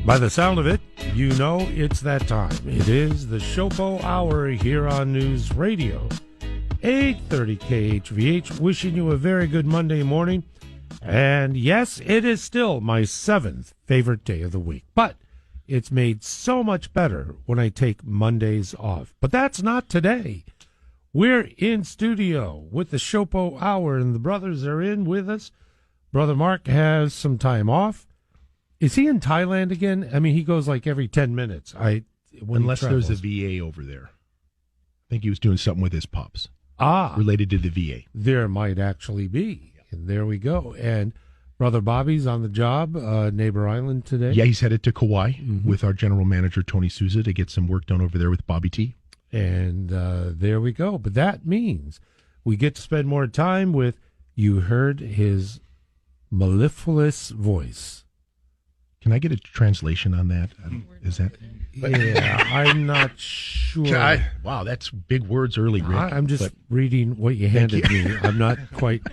By the sound of it, you know it's that time. It is the SHOPO Hour here on News Radio. 8:30 KHVH, wishing you a very good Monday morning. And yes, it is still my 7th favorite day of the week. But it's made so much better when I take Mondays off. But that's not today. We're in studio with the SHOPO Hour, and the brothers are in with us. Brother Mark has some time off. Is he in Thailand again? I mean, he goes like every 10 minutes. Unless there's a VA over there. I think he was doing something with his pups. Related to the VA. There might actually be. And there we go. And Brother Bobby's on the job, Neighbor Island today. Yeah, he's headed to Kauai with our general manager, Tony Souza, to get some work done over there with Bobby T. And there we go. But that means we get to spend more time with, you heard his mellifluous voice. Can I get a translation on that? Is that? Yeah, I'm not sure. Wow, that's big words early, Rick. I'm just reading what you handed me. I'm not quite.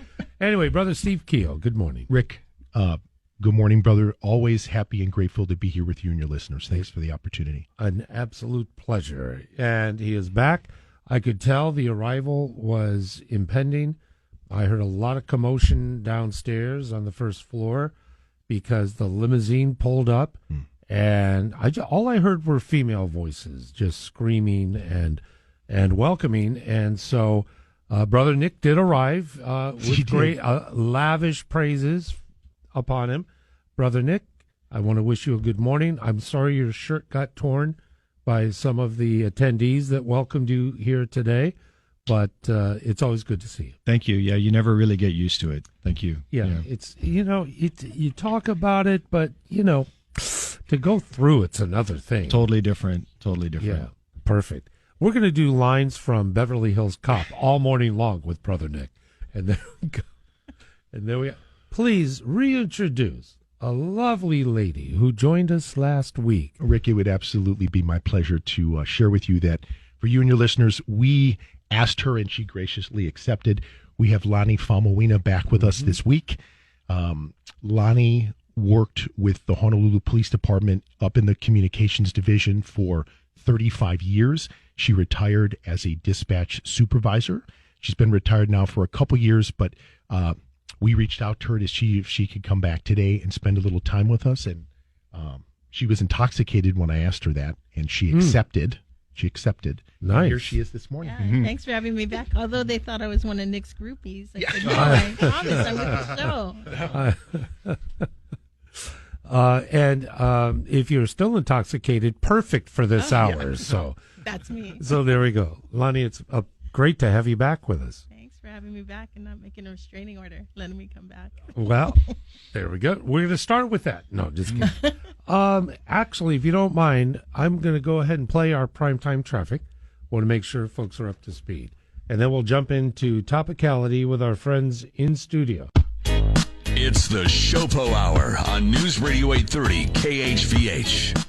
Anyway, Brother Steve Keel, good morning. Rick, good morning, brother. Always happy and grateful to be here with you and your listeners. Thanks for the opportunity. An absolute pleasure. And he is back. I could tell the arrival was impending. I heard a lot of commotion downstairs on the first floor, because the limousine pulled up, and all I heard were female voices just screaming and welcoming. And so Brother Nick did arrive with great lavish praises upon him. Brother Nick, I want to wish you a good morning. I'm sorry your shirt got torn by some of the attendees that welcomed you here today, but it's always good to see you. Thank you. Yeah, you never really get used to it. Thank you. Yeah. It's, you talk about it, but, to go through it's another thing. Totally different. Yeah, perfect. We're going to do lines from Beverly Hills Cop all morning long with Brother Nick. And there we go. And there we go. Please reintroduce a lovely lady who joined us last week. Rick, it would absolutely be my pleasure to share with you that for you and your listeners, we asked her and she graciously accepted. We have Lonnie Famawina back with us this week. Lonnie worked with the Honolulu Police Department up in the communications division for 35 years. She retired as a dispatch supervisor. She's been retired now for a couple years, but we reached out to her to see if she could come back today and spend a little time with us. And she was intoxicated when I asked her that, and she accepted. She accepted. Nice. And here she is this morning. Yeah, Thanks for having me back. Although they thought I was one of Nick's groupies. I said, no, I promise I'm with the show. And if you're still intoxicated, perfect for this hour. Yeah. So that's me. So there we go. Lonnie, it's great to have you back with us. Thanks for having me back and not making a restraining order, letting me come back. Well, there we go. We're going to start with that. No, just kidding. Actually, if you don't mind, I'm going to go ahead and play our primetime traffic. Want to make sure folks are up to speed. And then we'll jump into topicality with our friends in studio. It's the SHOPO Hour on News Radio 830 KHVH.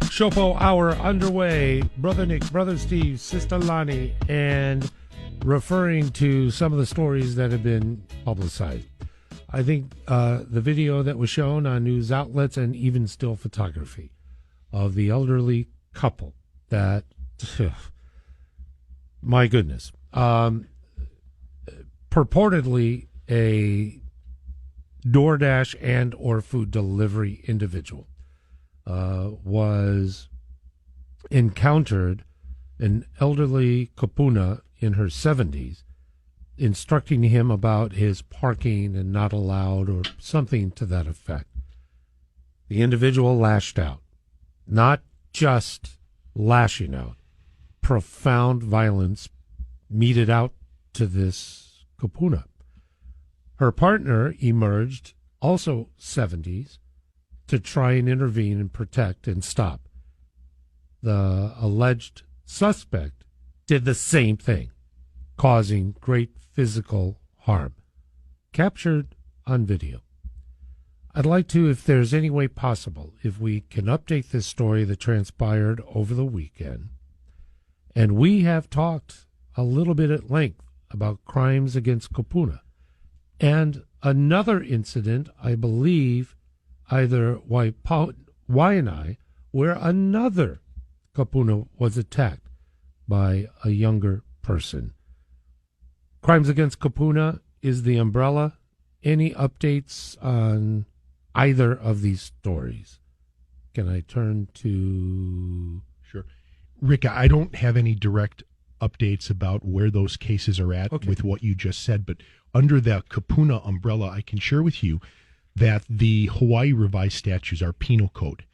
SHOPO Hour underway. Brother Nick, Brother Steve, Sister Lonnie, and referring to some of the stories that have been publicized. I think the video that was shown on news outlets and even still photography of the elderly couple that, my goodness, purportedly a DoorDash and or food delivery individual was encountered an elderly kapuna in her 70s, instructing him about his parking and not allowed or something to that effect. The individual lashed out, not just lashing out, profound violence meted out to this kapuna. Her partner emerged, also 70s, to try and intervene and protect and stop. The alleged suspect did the same thing, causing great physical harm. Captured on video. I'd like to, if there's any way possible, if we can update this story that transpired over the weekend. And we have talked a little bit at length about crimes against kapuna and another incident, I believe, either Waianae, where another kapuna was attacked by a younger person. Crimes against kapuna is the umbrella. Any updates on either of these stories? Can I turn to... Sure. Rick, I don't have any direct updates about where those cases are at with what you just said, but under the kapuna umbrella, I can share with you that the Hawaii revised statutes, our penal code,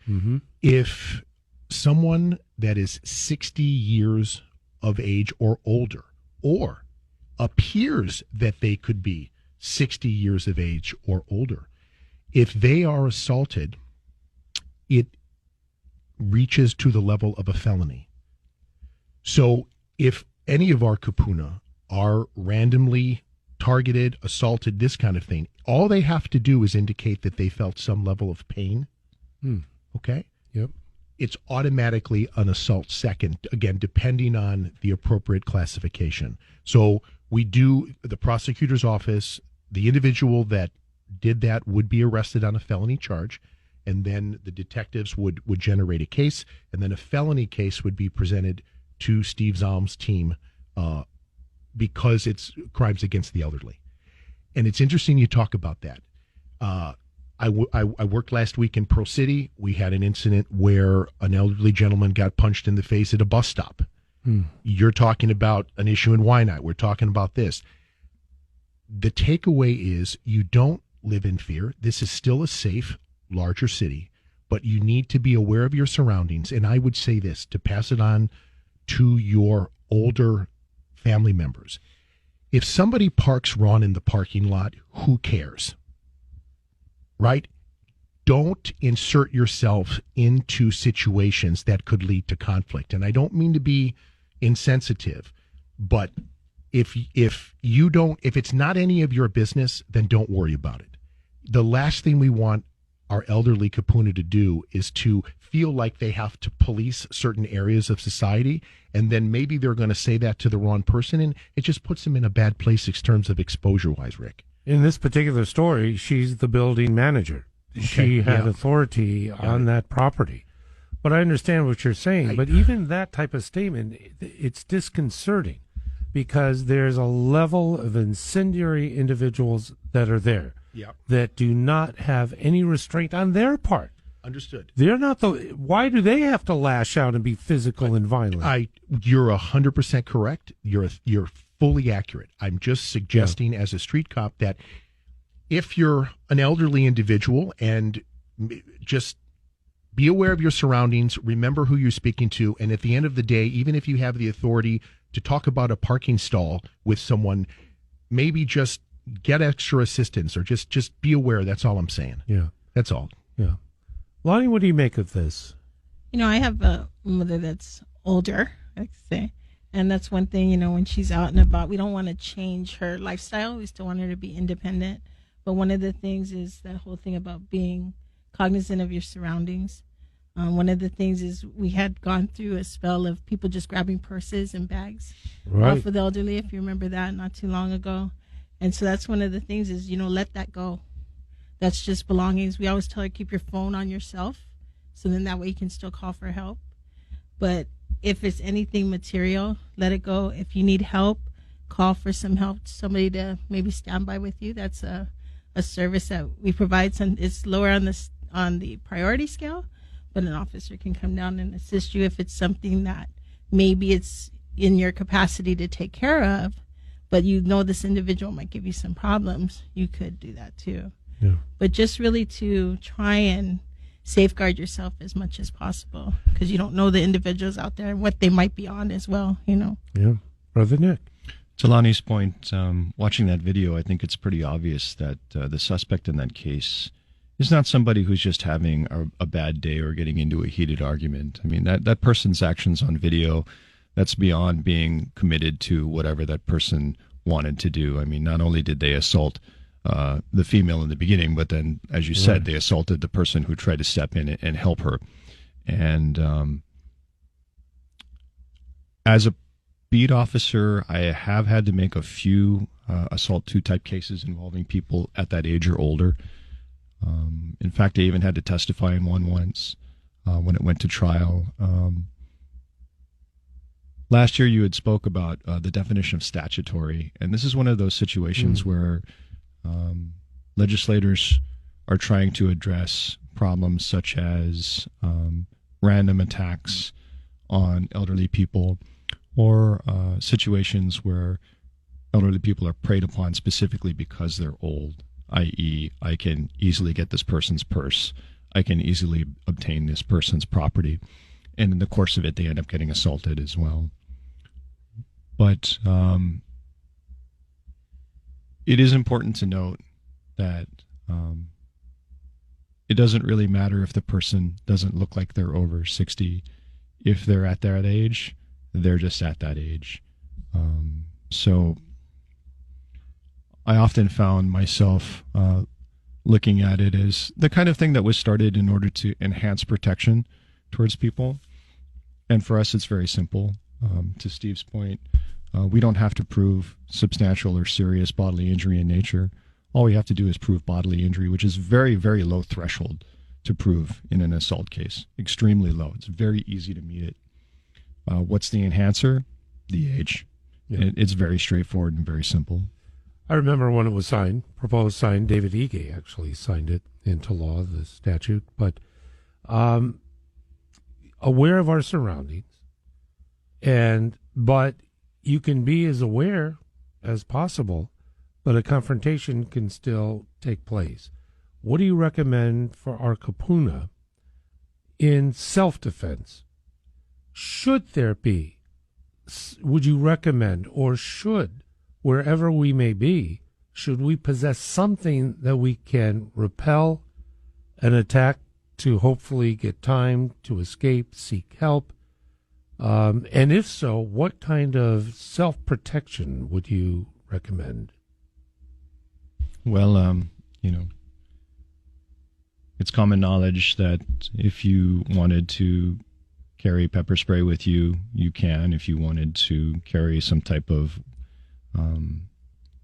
if someone that is 60 years of age or older, or appears that they could be 60 years of age or older, if they are assaulted, it reaches to the level of a felony. So if any of our kapuna are randomly targeted, assaulted, this kind of thing, all they have to do is indicate that they felt some level of pain. Okay? Yep. It's automatically an assault second, again, depending on the appropriate classification. So the prosecutor's office, the individual that did that would be arrested on a felony charge, and then the detectives would generate a case, and then a felony case would be presented to Steve Zalm's team because it's crimes against the elderly. And it's interesting you talk about that. I worked last week in Pearl City. We had an incident where an elderly gentleman got punched in the face at a bus stop. You're talking about an issue in Waianae. We're talking about this. The takeaway is you don't live in fear. This is still a safe, larger city, but you need to be aware of your surroundings. And I would say this, to pass it on to your older family members. If somebody parks wrong in the parking lot, who cares? Right? Don't insert yourself into situations that could lead to conflict. And I don't mean to be insensitive, but if it's not any of your business, then don't worry about it. The last thing we want our elderly kapuna to do is to feel like they have to police certain areas of society, and then maybe they're going to say that to the wrong person, and it just puts them in a bad place in terms of exposure-wise, Rick. In this particular story, she's the building manager. Okay, she had authority on that property. But I understand what you're saying. But even that type of statement, it's disconcerting because there's a level of incendiary individuals that are there that do not have any restraint on their part. Understood. They're not why do they have to lash out and be physical and violent? You're 100% correct. You're fully accurate. I'm just suggesting as a street cop that if you're an elderly individual and just be aware of your surroundings, remember who you're speaking to, and at the end of the day, even if you have the authority to talk about a parking stall with someone, maybe just get extra assistance or just be aware. That's all I'm saying. Yeah. That's all. Yeah. Lonnie, what do you make of this? I have a mother that's older, I'd say. And that's one thing, when she's out and about, we don't want to change her lifestyle. We still want her to be independent. But one of the things is that whole thing about being cognizant of your surroundings. One of the things is we had gone through a spell of people just grabbing purses and bags off of the elderly, if you remember that, not too long ago. And so that's one of the things is, let that go. That's just belongings. We always tell her, keep your phone on yourself. So then that way you can still call for help. But if it's anything material, let it go. If you need help, call for some help, somebody to maybe stand by with you. That's a service that we provide. It's lower on the priority scale, but an officer can come down and assist you if it's something that maybe it's in your capacity to take care of, but this individual might give you some problems. You could do that too. Yeah. But just really to try and safeguard yourself as much as possible, because you don't know the individuals out there and what they might be on as well, Yeah. Brother Nick. To Lonnie's point, watching that video, I think it's pretty obvious that the suspect in that case is not somebody who's just having a bad day or getting into a heated argument. I mean, that person's actions on video, that's beyond being committed to whatever that person wanted to do. I mean, not only did they assault the female in the beginning, but then, as you said, they assaulted the person who tried to step in and help her. And beat officer, I have had to make a few assault 2 type cases involving people at that age or older. In fact, I even had to testify in one once when it went to trial. Last year, you had spoke about the definition of statutory, and this is one of those situations where legislators are trying to address problems such as random attacks on elderly people, or situations where elderly people are preyed upon specifically because they're old, i.e., I can easily get this person's purse, I can easily obtain this person's property, and in the course of it, they end up getting assaulted as well. But it is important to note that it doesn't really matter if the person doesn't look like they're over 60. If they're at that age, they're just at that age. So I often found myself looking at it as the kind of thing that was started in order to enhance protection towards people. And for us, it's very simple. To Steve's point, we don't have to prove substantial or serious bodily injury in nature. All we have to do is prove bodily injury, which is very, very low threshold to prove in an assault case. Extremely low. It's very easy to meet it. What's the enhancer? The age. Yeah. It's very straightforward and very simple. I remember when it was proposed signed, David Ige actually signed it into law, the statute, but aware of our surroundings, but you can be as aware as possible, but a confrontation can still take place. What do you recommend for our kapuna in self-defense? Should there be, would you recommend, or should, wherever we may be, should we possess something that we can repel an attack to hopefully get time to escape, seek help? And if so, what kind of self-protection would you recommend? Well, it's common knowledge that if you wanted to carry pepper spray with you, you can. If you wanted to carry some type of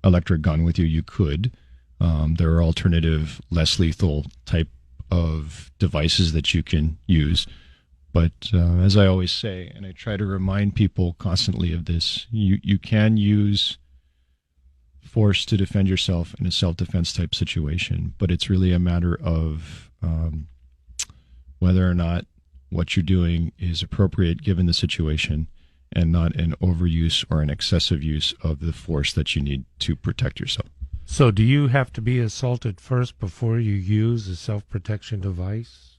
electric gun with you, you could. There are alternative, less lethal type of devices that you can use. But as I always say, and I try to remind people constantly of this, you can use force to defend yourself in a self-defense type situation, but it's really a matter of whether or not what you're doing is appropriate given the situation and not an overuse or an excessive use of the force that you need to protect yourself. So do you have to be assaulted first before you use a self-protection device?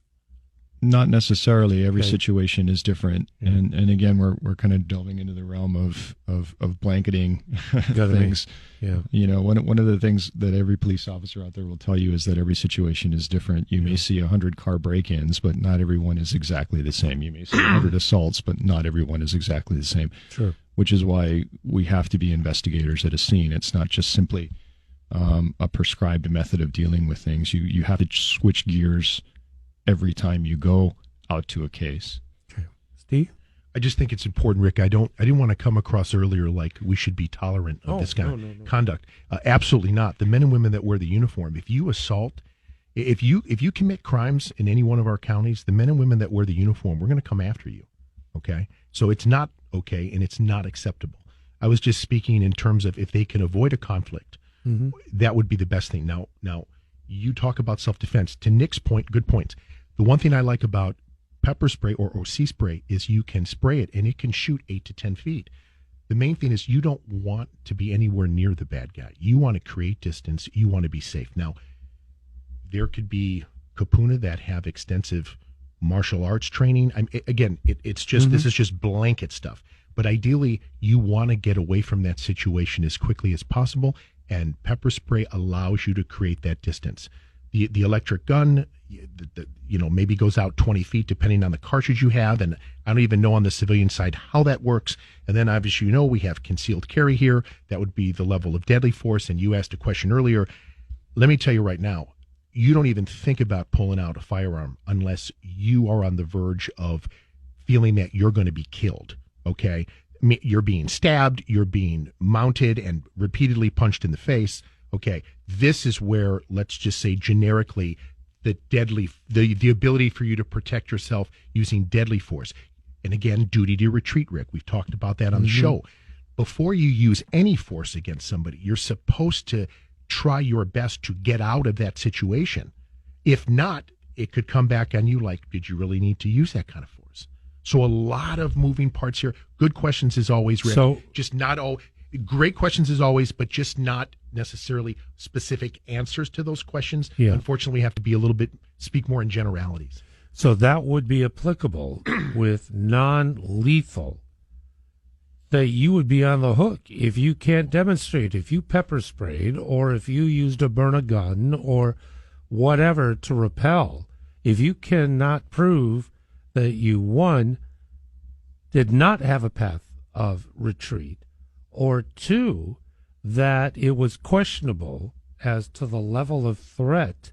Not necessarily. Every Okay. situation is different, and again, we're kind of delving into the realm of blanketing things. Yeah. One of the things that every police officer out there will tell you is that every situation is different. You may see 100 car break-ins, but not everyone is exactly the same. You may see 100 assaults, but not everyone is exactly the same. Sure. Which is why we have to be investigators at a scene. It's not just simply a prescribed method of dealing with things. You have to switch gears every time you go out to a case. Okay. Steve? I just think it's important, Rick. I didn't want to come across earlier like we should be tolerant of this kind of conduct. Absolutely not. The men and women that wear the uniform, if you assault, if you commit crimes in any one of our counties, the men and women that wear the uniform, we're going to come after you. Okay? So it's not okay and it's not acceptable. I was just speaking in terms of if they can avoid a conflict, that would be the best thing. Now you talk about self-defense. To Nick's point, good points. The one thing I like about pepper spray or sea spray is you can spray it and it can shoot 8 to 10 feet. The main thing is you don't want to be anywhere near the bad guy. You want to create distance. You want to be safe. Now, there could be kapuna that have extensive martial arts training. It's just this is just blanket stuff. But ideally, you want to get away from that situation as quickly as possible, and pepper spray allows you to create that distance. The electric gun, maybe goes out 20 feet depending on the cartridge you have, and I don't even know on the civilian side how that works. And then obviously, we have concealed carry here. That would be the level of deadly force. And you asked a question earlier. Let me tell you right now, you don't even think about pulling out a firearm unless you are on the verge of feeling that you're going to be killed. Okay. you're being stabbed, you're being mounted and repeatedly punched in the face. Okay, this is where, let's just say generically, the ability for you to protect yourself using deadly force. And again, duty to retreat, Rick. We've talked about that on the show. Before you use any force against somebody, you're supposed to try your best to get out of that situation. If not, it could come back on you like, did you really need to use that kind of force? So a lot of moving parts here. Good questions as always, Rick. So, just not all great questions as always, but just not necessarily specific answers to those questions. Yeah. Unfortunately, we have to be a little bit, speak more in generalities. So that would be applicable with non-lethal, that you would be on the hook if you can't demonstrate, if you pepper sprayed or if you used to burn a gun or whatever to repel. If you cannot prove that you, one, did not have a path of retreat, or two, that it was questionable as to the level of threat,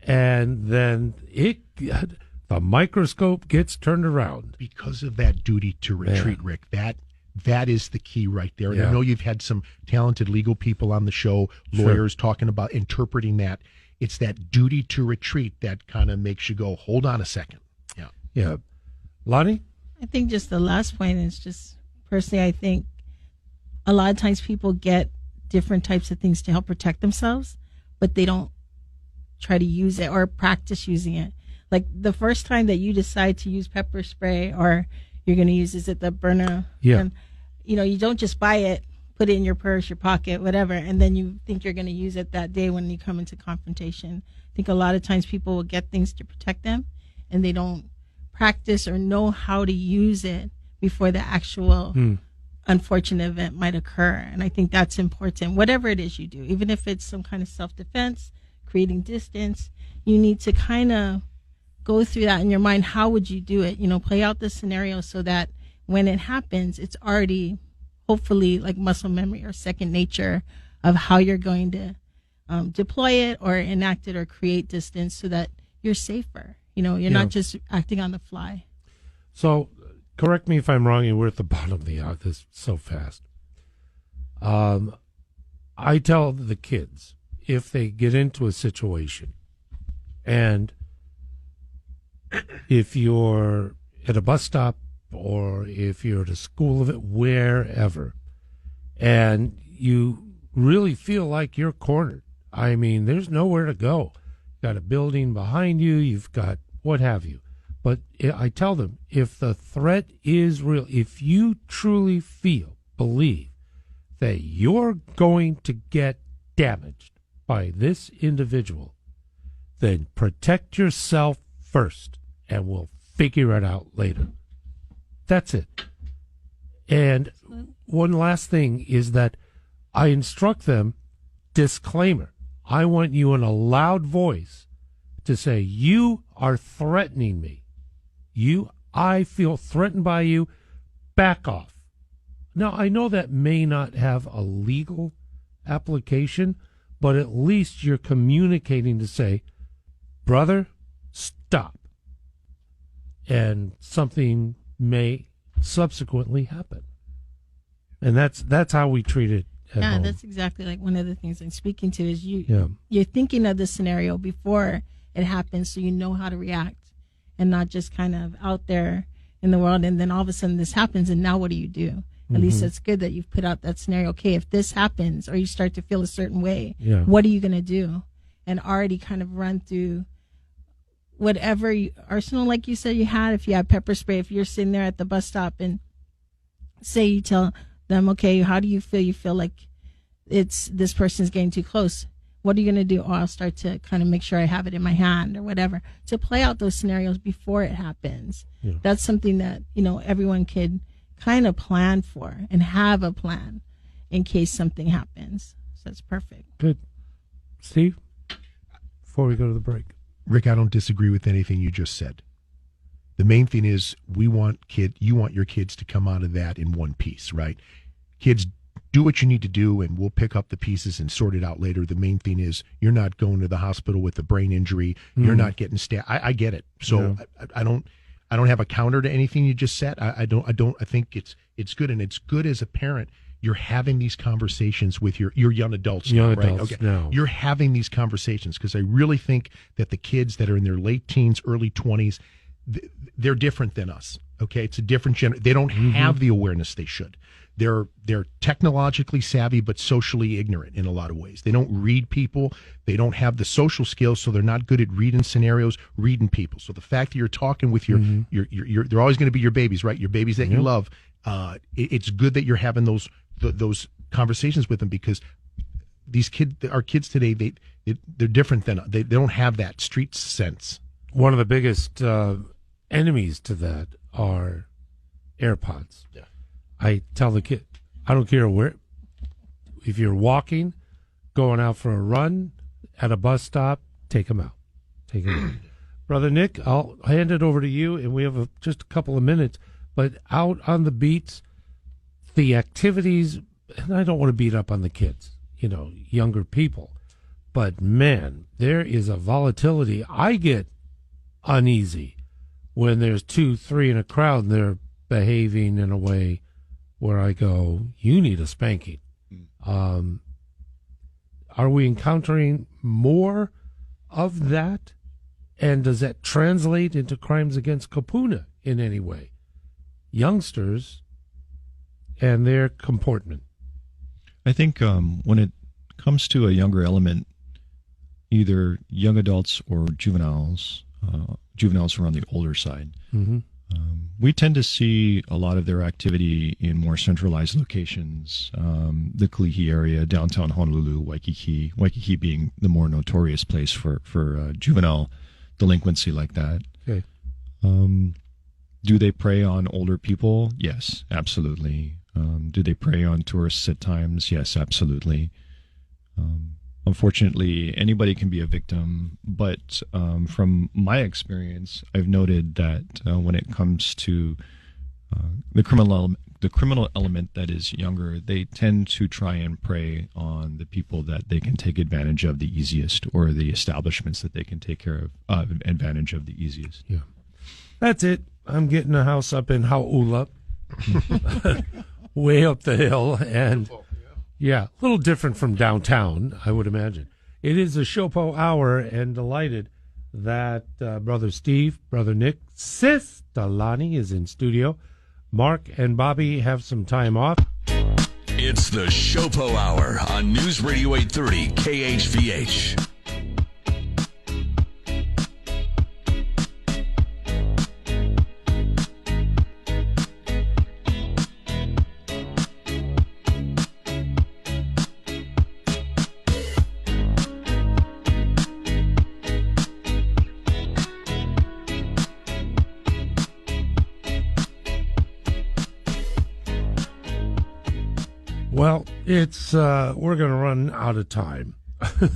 and then the microscope gets turned around. Because of that duty to retreat, Rick, that is the key right there. And Yeah. I know you've had some talented legal people on the show, lawyers talking about interpreting that. It's that duty to retreat that kind of makes you go, hold on a second. Yeah. Yeah. Lonnie? I think just the last point is just, personally, I think a lot of times people get different types of things to help protect themselves, but they don't try to use it or practice using it. Like the first time that you decide to use pepper spray, or you're going to use, is it the burner? Yeah. And, you don't just buy it, put it in your purse, your pocket, whatever, and then you think you're going to use it that day when you come into confrontation. I think a lot of times people will get things to protect them, and they don't practice or know how to use it before the actual unfortunate event might occur. And I think that's important. Whatever it is you do, even if it's some kind of self-defense, creating distance, you need to kind of go through that in your mind. How would you do it? Play out the scenario so that when it happens, it's already hopefully like muscle memory or second nature of how you're going to deploy it or enact it or create distance so that you're safer. You're not just acting on the fly. So, correct me if I'm wrong, and we're at the bottom of the hour. This so fast. I tell the kids, if they get into a situation, and if you're at a bus stop or if you're at a school, wherever, and you really feel like you're cornered, I mean, there's nowhere to go. You've got a building behind you, you've got what have you. But I tell them, if the threat is real, if you truly believe that you're going to get damaged by this individual, then protect yourself first, and we'll figure it out later. That's it. And one last thing is that I instruct them, disclaimer, I want you in a loud voice to say, you are threatening me. I feel threatened by you. Back off. Now, I know that may not have a legal application, but at least you're communicating to say, brother, stop. And something may subsequently happen. And that's how we treat it at home. That's exactly like one of the things I'm speaking to is you're thinking of the scenario before it happens, so you know how to react and not just kind of out there in the world, and then all of a sudden this happens, and now what do you do? At least it's good that you've put out that scenario. Okay, if this happens or you start to feel a certain way, what are you going to do? And already kind of run through whatever arsenal, like you said, you had. If you have pepper spray, if you're sitting there at the bus stop and say you tell them, okay, how do you feel? You feel like this person's getting too close. What are you going to do? Oh, I'll start to kind of make sure I have it in my hand or whatever, to play out those scenarios before it happens. Yeah. That's something that, everyone could kind of plan for and have a plan in case something happens. So that's perfect. Good. Steve, before we go to the break. Rick, I don't disagree with anything you just said. The main thing is you want your kids to come out of that in one piece, right? Kids, do what you need to do, and we'll pick up the pieces and sort it out later. The main thing is you're not going to the hospital with a brain injury. You're not getting stabbed. I get it. So I don't I don't have a counter to anything you just said. I think it's good, and it's good as a parent. You're having these conversations with your young adults now, right? Okay. Now. You're having these conversations because I really think that the kids that are in their late teens, early 20s, they're different than us. Okay, it's a different generation. They don't have the awareness they should. They're technologically savvy but socially ignorant in a lot of ways. They don't read people. They don't have the social skills, so they're not good at reading scenarios, reading people. So the fact that you're talking with your they're always going to be your babies, right? Your babies that you love. It's good that you're having those conversations with them, because our kids today, they're different than they don't have that street sense. One of the biggest enemies to that are AirPods. Yeah. I tell the kid, I don't care where, if you're walking, going out for a run, at a bus stop, take them out. Take them out. Brother Nick, I'll hand it over to you, and we have just a couple of minutes, but out on the beats, the activities, and I don't want to beat up on the kids, younger people, but man, there is a volatility. I get uneasy when there's 2, 3 in a crowd and they're behaving in a way where I go, you need a spanking. Are we encountering more of that? And does that translate into crimes against Kapuna in any way? Youngsters and their comportment. I think when it comes to a younger element, either young adults or juveniles are on the older side. We tend to see a lot of their activity in more centralized locations, the Kalihi area, downtown Honolulu, Waikiki being the more notorious place for juvenile delinquency like that. Okay. Do they prey on older people? Yes, absolutely. Do they prey on tourists at times? Yes, absolutely. Unfortunately, anybody can be a victim, but from my experience, I've noted that when it comes to the criminal element that is younger, they tend to try and prey on the people that they can take advantage of the easiest, or the establishments that they can take care of advantage of the easiest. Yeah, that's it. I'm getting a house up in Hauula, way up the hill, and yeah, a little different from downtown, I would imagine. It is the SHOPO Hour, and delighted that Brother Steve, Brother Nick, Sister Lonnie is in studio. Mark and Bobby have some time off. It's the SHOPO Hour on News Radio 830 KHVH. Well, it's we're going to run out of time.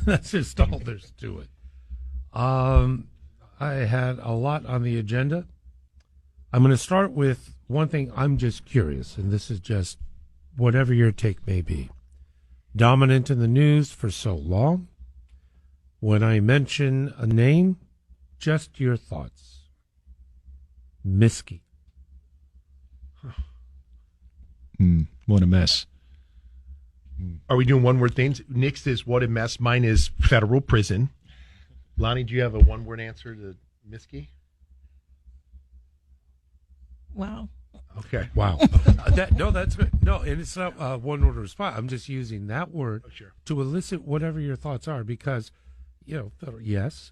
That's just all there's to it. I had a lot on the agenda. I'm going to start with one thing. I'm just curious, and this is just whatever your take may be. Dominant in the news for so long. When I mention a name, just your thoughts. Miskey. What a mess. Are we doing one-word things? Nick's is what a mess. Mine is federal prison. Lonnie, do you have a one-word answer to Miskey? Wow. Okay. Wow. That's good. No, and it's not one word response. I'm just using that word to elicit whatever your thoughts are, because, yes,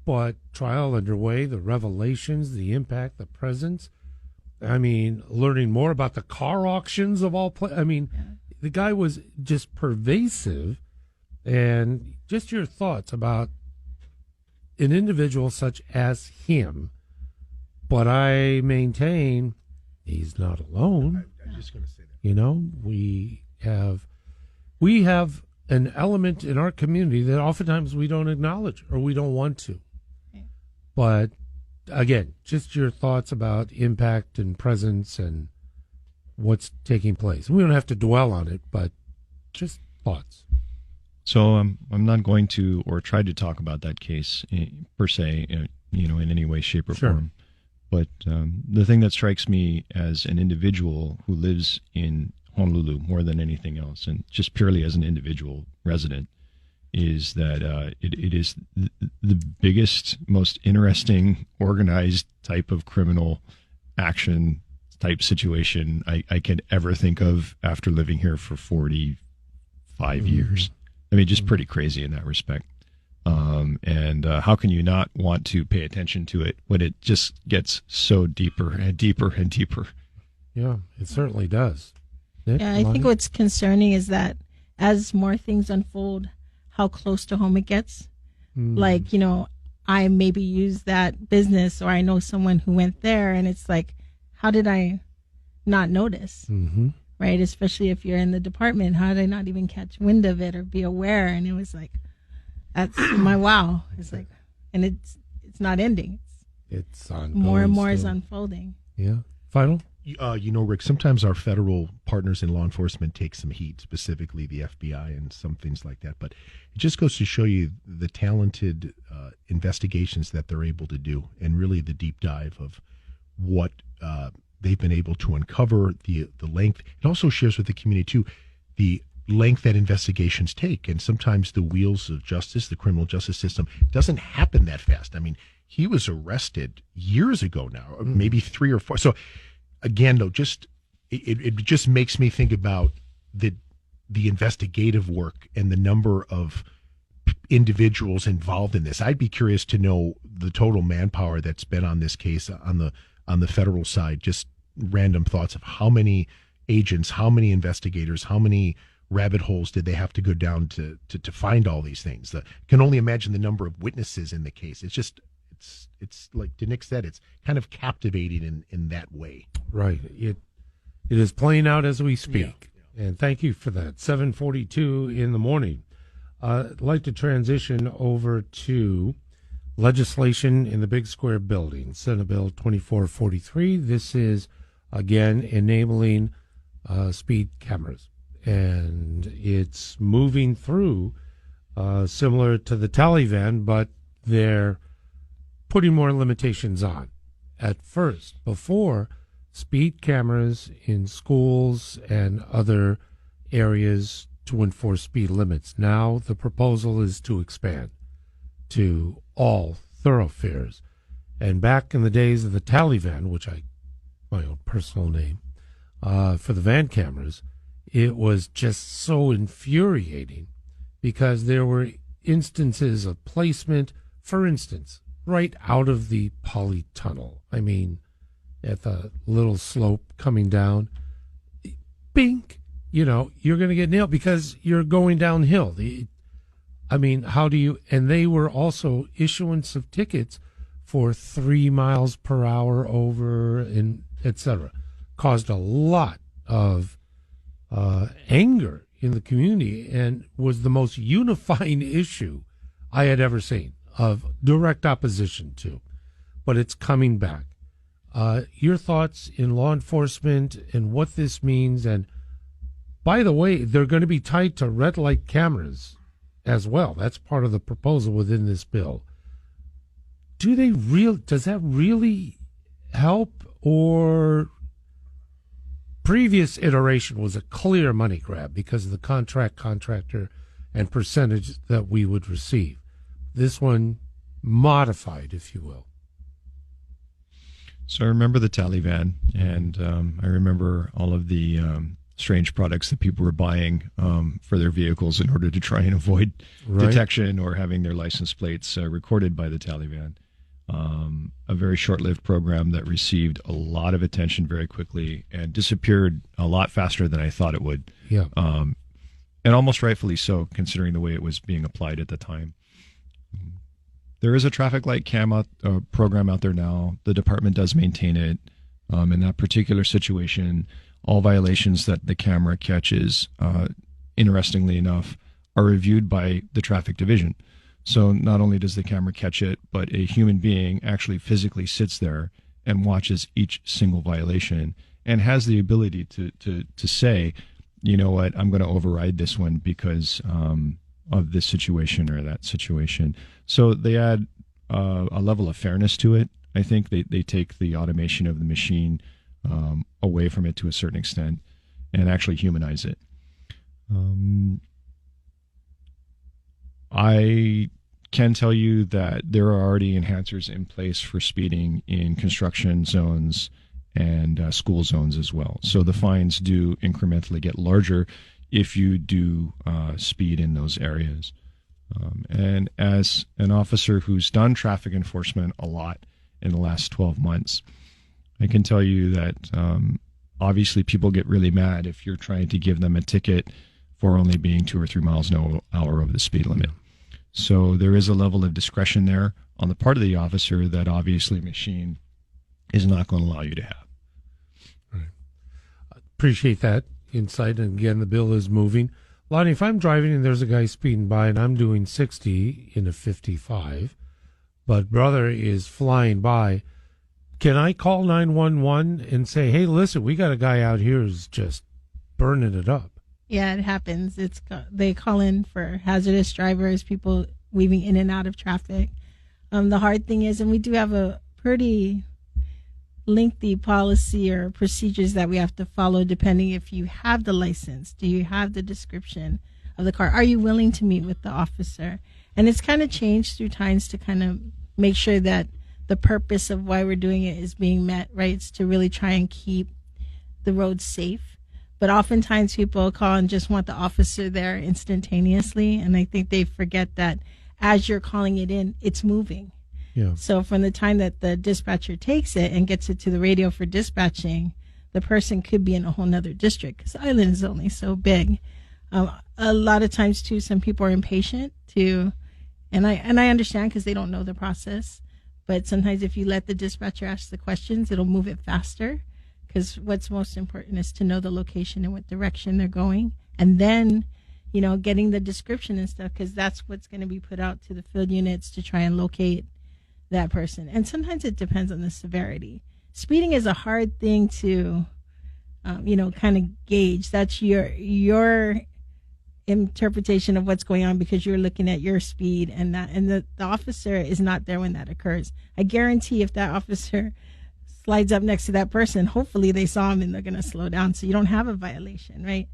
but trial underway, the revelations, the impact, the presence. I mean, learning more about the car auctions of all the guy was just pervasive, and just your thoughts about an individual such as him. But I maintain he's not alone. I'm just going to say that. We have an element in our community that oftentimes we don't acknowledge, or we don't want to. But again, just your thoughts about impact and presence and what's taking place. We don't have to dwell on it, but just thoughts. So I'm not going to or try to talk about that case per se, in any way, shape, or form. But the thing that strikes me as an individual who lives in Honolulu more than anything else, and just purely as an individual resident, is that it is the biggest, most interesting, organized type of criminal action type situation I can ever think of after living here for 45 years. I mean, just pretty crazy in that respect. And how can you not want to pay attention to it when it just gets so deeper and deeper and deeper? Yeah, it certainly does. Nick, Yeah, I think what's concerning is that as more things unfold, how close to home it gets. Like, you know, I maybe use that business, or I know someone who went there, and it's like, how did I not notice? Right? Especially if you're in the department, how did I not even catch wind of it or be aware? And it was like, that's my wow. It's like, and it's not ending. It's on. More and more is unfolding. Yeah. Final? You know, Rick, sometimes our federal partners in law enforcement take some heat, specifically the FBI and some things like that. But it just goes to show you the talented investigations that they're able to do, and really the deep dive of what they've been able to uncover, the length. It also shares with the community, too, the length that investigations take. And sometimes the wheels of justice, the criminal justice system, doesn't happen that fast. I mean, he was arrested years ago now, maybe 3 or 4. So, again, though, just it just makes me think about the investigative work and the number of individuals involved in this. I'd be curious to know the total manpower that's been on this case on the federal side. Just random thoughts of how many agents, how many investigators, how many rabbit holes did they have to go down to find all these things. Can only imagine the number of witnesses in the case. It's just it's like Nick said, it's kind of captivating in that way. Right. It is playing out as we speak. Yeah. And thank you for that. 7:42 in the morning. I'd like to transition over to legislation in the Big Square building, Senate Bill 2443. This is, again, enabling speed cameras. And it's moving through similar to the Taliban, but they're putting more limitations on. At first, before, speed cameras in schools and other areas to enforce speed limits. Now the proposal is to expand to all thoroughfares. And back in the days of the Taliban, which my own personal name, for the van cameras, it was just so infuriating because there were instances of placement, for instance, right out of the polytunnel. I mean, at the little slope coming down, bink, you know, you're going to get nailed because you're going downhill. I mean, how do you, and they were also issuance of tickets for 3 miles per hour over, and et cetera. Caused a lot of anger in the community and was the most unifying issue I had ever seen of direct opposition to. But it's coming back. Your thoughts in law enforcement and what this means, and by the way, they're going to be tied to red light cameras as well. That's part of the proposal within this bill. Does that really help, or previous iteration was a clear money grab because of the contractor, and percentage that we would receive? This one modified, if you will. So I remember the Taliban, and I remember all of the strange products that people were buying for their vehicles in order to try and avoid detection or having their license plates recorded by the Taliban. A very short-lived program that received a lot of attention very quickly and disappeared a lot faster than I thought it would. Yeah. And almost rightfully so, considering the way it was being applied at the time. There is a traffic light cam program out there now. The department does maintain it. In that particular situation, all violations that the camera catches, interestingly enough, are reviewed by the traffic division. So not only does the camera catch it, but a human being actually physically sits there and watches each single violation and has the ability to say, you know what, I'm going to override this one because of this situation or that situation. So they add a level of fairness to it. I think they take the automation of the machine away from it to a certain extent and actually humanize it. I can tell you that there are already enhancers in place for speeding in construction zones and school zones as well. So the fines do incrementally get larger if you do speed in those areas. And as an officer who's done traffic enforcement a lot in the last 12 months, I can tell you that obviously people get really mad if you're trying to give them a ticket for only being 2 or 3 miles an hour over the speed limit. So there is a level of discretion there on the part of the officer that obviously a machine is not going to allow you to have. Right. Appreciate that insight. And again, the bill is moving. Lonnie, if I'm driving and there's a guy speeding by and I'm doing 60 in a 55, but brother is flying by, can I call 911 and say, hey, listen, we got a guy out here who's just burning it up? Yeah, it happens. They call in for hazardous drivers, people weaving in and out of traffic. The hard thing is, and we do have a pretty lengthy policy or procedures that we have to follow depending if you have the license. Do you have the description of the car? Are you willing to meet with the officer? And it's kind of changed through times to kind of make sure that the purpose of why we're doing it is being met, right? It's to really try and keep the roads safe. But oftentimes people call and just want the officer there instantaneously. And I think they forget that as you're calling it in, it's moving. Yeah. So from the time that the dispatcher takes it and gets it to the radio for dispatching, the person could be in a whole nother district because the island is only so big. A lot of times, too, some people are impatient and I understand because they don't know the process. But sometimes if you let the dispatcher ask the questions, it'll move it faster. Because what's most important is to know the location and what direction they're going. And then, getting the description and stuff, because that's what's going to be put out to the field units to try and locate that person. And sometimes it depends on the severity. Speeding is a hard thing to, kind of gauge. That's your interpretation of what's going on because you're looking at your speed and the officer is not there when that occurs. I guarantee if that officer slides up next to that person, hopefully they saw him and they're going to slow down so you don't have a violation, right?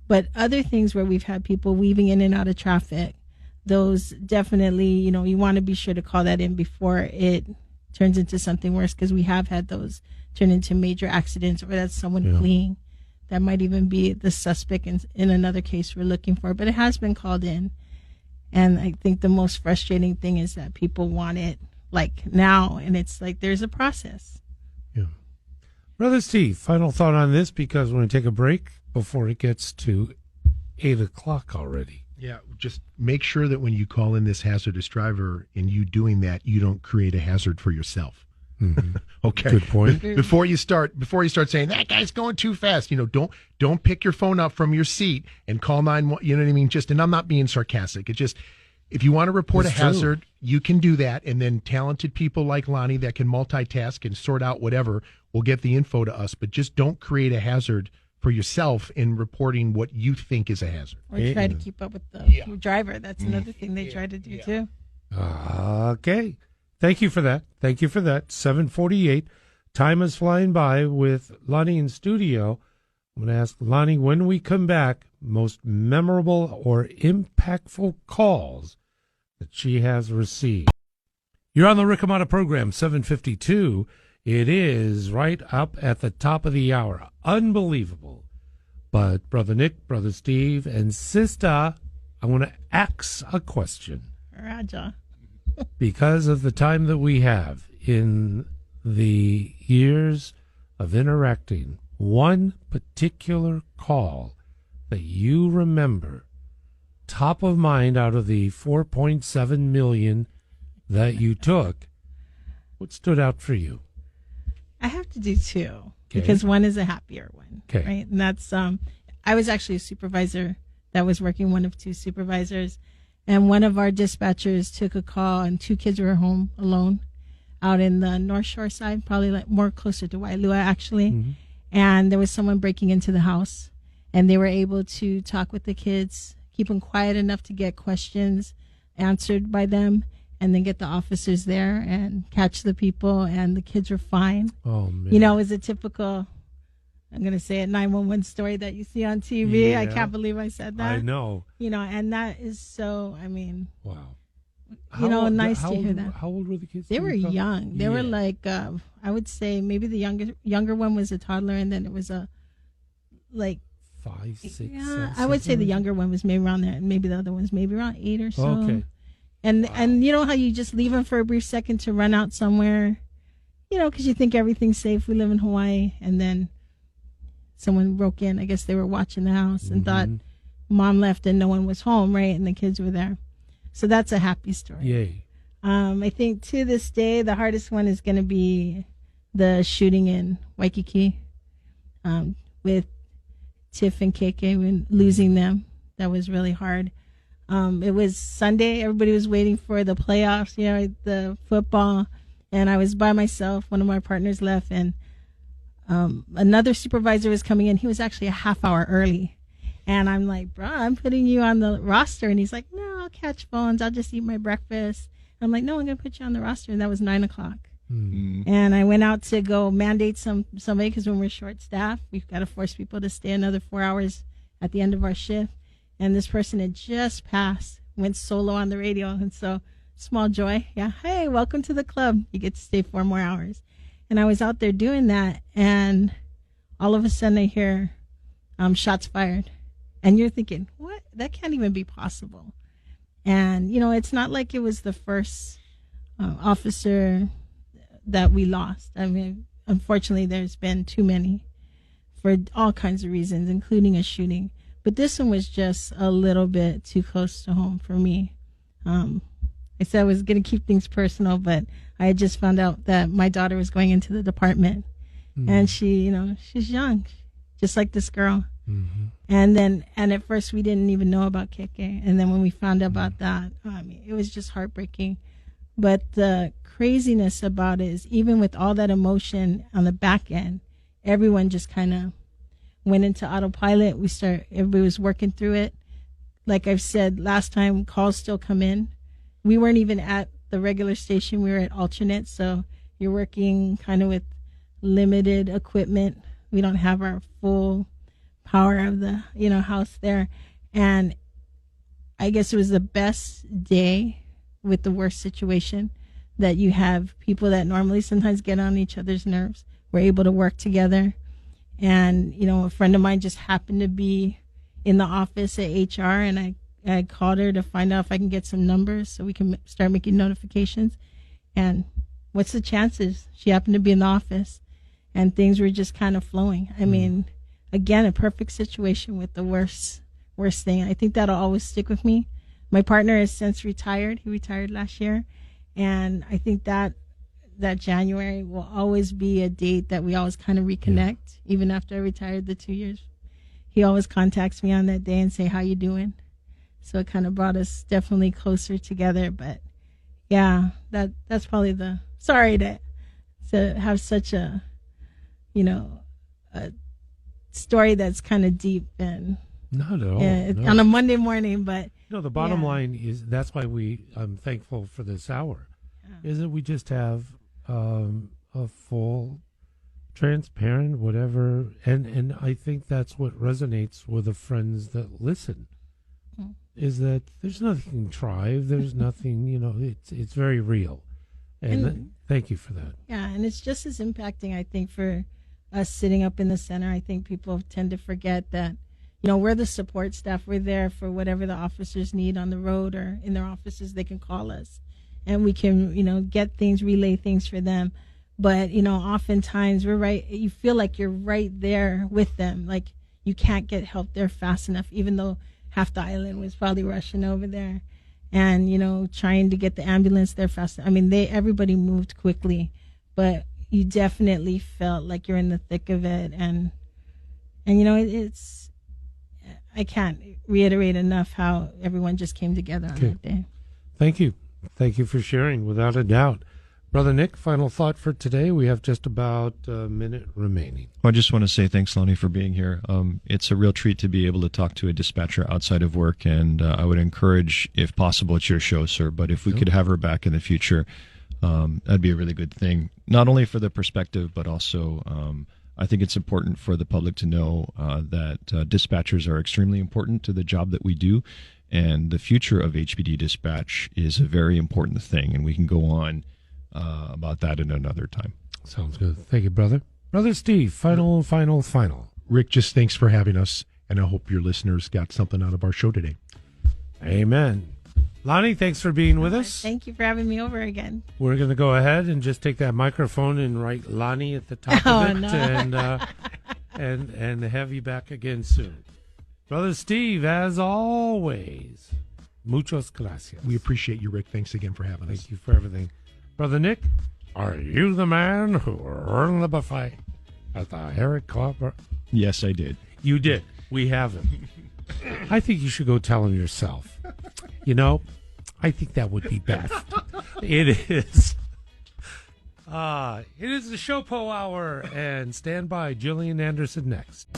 But other things where we've had people weaving in and out of traffic, those definitely, you want to be sure to call that in before it turns into something worse because we have had those turn into major accidents or that's someone fleeing. That might even be the suspect in another case we're looking for, but it has been called in. And I think the most frustrating thing is that people want it like now, and it's like there's a process. Yeah. Brother Steve, final thought on this because we're going to take a break before it gets to 8 o'clock already. Yeah, just make sure that when you call in this hazardous driver and you doing that, you don't create a hazard for yourself. Mm-hmm. Okay. Good point. Before you start saying that guy's going too fast, don't pick your phone up from your seat and call 911. You know what I mean? And I'm not being sarcastic. It just, if you want to report It's a hazard, you can do that, and then talented people like Lonnie that can multitask and sort out whatever will get the info to us. But just don't create a hazard for yourself in reporting what you think is a hazard. Or try to keep up with the driver. That's another thing they try to do too. Okay. Thank you for that. 7:48. Time is flying by with Lonnie in studio. I'm going to ask Lonnie when we come back, most memorable or impactful calls that she has received. You're on the Rick Amato program, 7:52. It is right up at the top of the hour. Unbelievable. But Brother Nick, Brother Steve, and Sister, I want to ask a question. Raja. Because of the time that we have in the years of interacting, one particular call that you remember, top of mind out of the 4.7 million that you took, what stood out for you? I have to do two because one is a happier one, right? And that's I was actually a supervisor that was working, one of two supervisors, and one of our dispatchers took a call and 2 kids were home alone out in the North Shore side, probably like more closer to Wailua actually. Mm-hmm. And there was someone breaking into the house and they were able to talk with the kids, keep them quiet enough to get questions answered by them. and then get the officers there and catch the people, and the kids were fine. Oh, man. You know, it was a typical, I'm going to say it, 911 story that you see on TV. Yeah. I can't believe I said that. I know. You know, and that is so, I mean, Wow. nice to hear that. How old were the kids? They when were you come? young. They were like, I would say maybe the younger one was a toddler, and then it was a, like, 5, 6, yeah, I would say the younger one was maybe around there, and maybe the other one's maybe around 8 or so. Okay. And you know how you just leave them for a brief second to run out somewhere, you know, because you think everything's safe. We live in Hawaii, and then someone broke in. I guess they were watching the house and thought mom left and no one was home, right? And the kids were there. So that's a happy story. Yay. I think to this day, the hardest one is going to be the shooting in Waikiki with Tiff and KK, when losing them. That was really hard. It was Sunday. Everybody was waiting for the playoffs, you know, the football. And I was by myself. One of my partners left, and another supervisor was coming in. He was actually a half hour early. And I'm like, bro, I'm putting you on the roster. And he's like, no, I'll catch phones. I'll just eat my breakfast. I'm like, no, I'm going to put you on the roster. And that was 9:00. And I went out to go mandate somebody, because when we're short staffed, we've got to force people to stay another 4 hours at the end of our shift. And this person had just passed, went solo on the radio. And so, small joy. Yeah. Hey, welcome to the club. You get to stay 4 more hours. And I was out there doing that. And all of a sudden I hear shots fired. And you're thinking, what? That can't even be possible. And, you know, it's not like it was the first officer that we lost. I mean, unfortunately, there's been too many for all kinds of reasons, including a shooting. But this one was just a little bit too close to home for me. I said I was going to keep things personal, but I had just found out that my daughter was going into the department. And she, you know, she's young, just like this girl. And at first we didn't even know about Keke. And then when we found out about that, I mean, it was just heartbreaking. But the craziness about it is, even with all that emotion on the back end, everyone just kind of went into autopilot. Everybody was working through it. Like I've said last time, calls still come in. We weren't even at the regular station. We were at alternate. So you're working kind of with limited equipment. We don't have our full power of the, you know, house there. And I guess it was the best day with the worst situation, that you have people that normally sometimes get on each other's nerves. We're able to work together. And, you know, a friend of mine just happened to be in the office at HR, and I called her to find out if I can get some numbers so we can start making notifications. And what's the chances? She happened to be in the office, and things were just kind of flowing. I mean, again, a perfect situation with the worst thing. I think that'll always stick with me. My partner has since retired. He retired last year. And I think that January will always be a date that we always kind of reconnect. Even after I retired the 2 years, he always contacts me on that day and say, how you doing? So it kind of brought us definitely closer together. But yeah, that's probably sorry to have such a, you know, a story that's kind of deep and not at all. No. On a Monday morning. But no, the bottom line is, that's why I'm thankful for this hour, is that we just have a full, transparent, whatever, and I think that's what resonates with the friends that listen, is that there's nothing contrived, there's nothing, you know, it's very real, and thank you for that. Yeah, and it's just as impacting, I think, for us sitting up in the center. I think people tend to forget that, you know, we're the support staff. We're there for whatever the officers need on the road or in their offices. They can call us, and we can, you know, get things, relay things for them. But, you know, oftentimes you feel like you're right there with them. Like you can't get help there fast enough, even though half the island was probably rushing over there and, you know, trying to get the ambulance there fast. I mean, everybody moved quickly, but you definitely felt like you're in the thick of it. And you know, I can't reiterate enough how everyone just came together on that day. Thank you. Thank you for sharing, without a doubt. Brother Nick, final thought for today. We have just about a minute remaining. Well, I just want to say thanks, Lonnie, for being here. It's a real treat to be able to talk to a dispatcher outside of work, and I would encourage, if possible, it's your show, sir, but if we could have her back in the future, that'd be a really good thing, not only for the perspective, but also I think it's important for the public to know that dispatchers are extremely important to the job that we do, and the future of HPD dispatch is a very important thing, and we can go on about that in another time. Sounds good. Thank you, brother. Brother Steve, final. Rick, just thanks for having us, and I hope your listeners got something out of our show today. Amen. Lonnie, thanks for being with us. Thank you for having me over again. We're going to go ahead and just take that microphone and write Lonnie at the top of it, no. and have you back again soon. Brother Steve, as always, muchos gracias. We appreciate you, Rick. Thanks again for having us. Thank you for everything. Brother Nick, are you the man who earned the buffet at the Eric Copper? Yes, I did. You did. We have him. I think you should go tell him yourself. You know, I think that would be best. It is. It is the SHOPO Hour, and stand by. Jillian Anderson next.